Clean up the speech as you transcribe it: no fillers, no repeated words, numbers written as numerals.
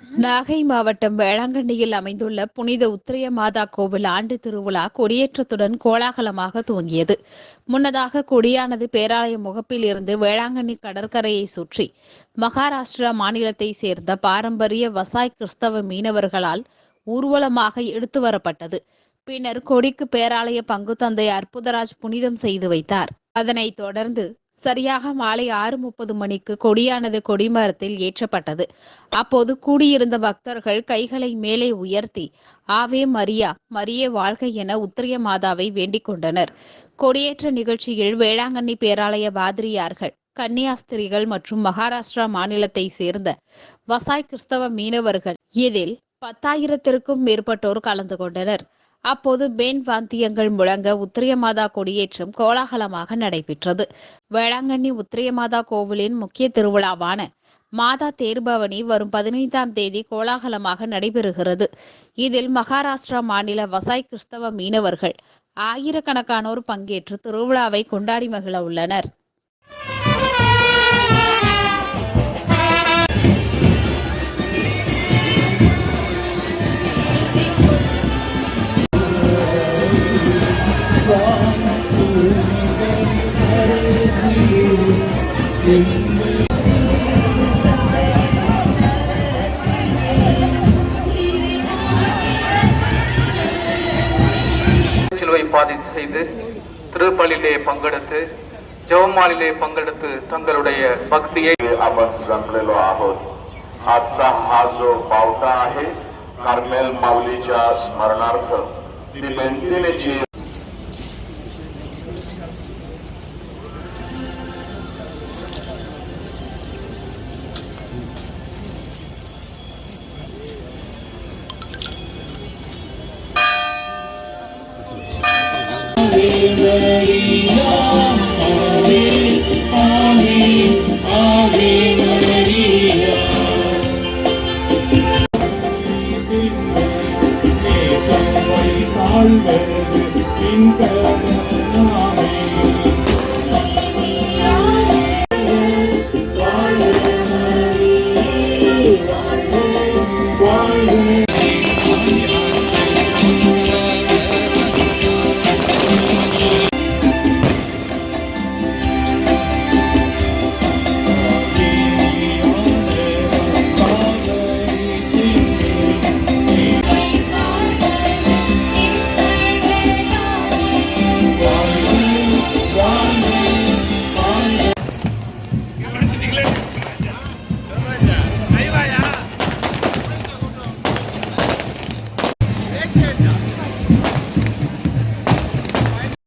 நாகை மாவட்டம் வேளாங்கண்ணியில் அமைந்துள்ள புனித உத்திரிய மாதா கோவில் ஆண்டு திருவிழா கொடியேற்றத்துடன் கோலாகலமாக துவங்கியது. முன்னதாக கொடியானது பேராலய முகப்பில் இருந்து வேளாங்கண்ணி கடற்கரையை சுற்றி மகாராஷ்டிரா மாநிலத்தை சேர்ந்த பாரம்பரிய வசாய் கிறிஸ்தவ மீனவர்களால் ஊர்வலமாக எடுத்து வரப்பட்டது. பின்னர் கொடிக்கு பேராலய பங்குத்தந்தை அற்புதராஜ் புனிதம் செய்து வைத்தார். அதனைத் தொடர்ந்து சரியாக மாலை 6:30 மணிக்கு கொடியானது கொடிமரத்தில் ஏற்றப்பட்டது. அப்போது கூடியிருந்த பக்தர்கள் கைகளை மேலே உயர்த்தி ஆவே மரியா, மரியே வாழ்க என உத்திரிய மாதாவை வேண்டிக் கொண்டனர். கொடியேற்ற நிகழ்ச்சியில் வேளாங்கண்ணி பேராலய பாதிரியார்கள், கன்னியாஸ்திரிகள் மற்றும் மகாராஷ்டிரா மாநிலத்தை சேர்ந்த வசாய் கிறிஸ்தவ மீனவர்கள் இதில் 10,000க்கும் மேற்பட்டோர் கலந்து கொண்டனர். அப்போது பேன் வாத்தியங்கள் முழங்க உத்திரியமாதா கொடியேற்றம் கோலாகலமாக நடைபெற்றது. வேளாங்கண்ணி உத்திரியமாதா கோவிலின் முக்கிய திருவிழாவான மாதா தேர்பவனி வரும் 15ஆம் தேதி கோலாகலமாக நடைபெறுகிறது. இதில் மகாராஷ்டிரா மாநில வசாய் கிறிஸ்தவ மீனவர்கள் ஆயிரக்கணக்கானோர் பங்கேற்று திருவிழாவை கொண்டாடி மகிழ உள்ளனர். சிலுவை பாதை செய்து திருப்பலிலே பங்கெடுத்து ஜெபமாலிலே பங்கெடுத்து தங்களுடைய பக்தியை आपण जमलेलो आहोत. आजचा हा जो पावटा आहे कार्मेल माऊलीच्या स्मरणार्थ ती बेंतिनीची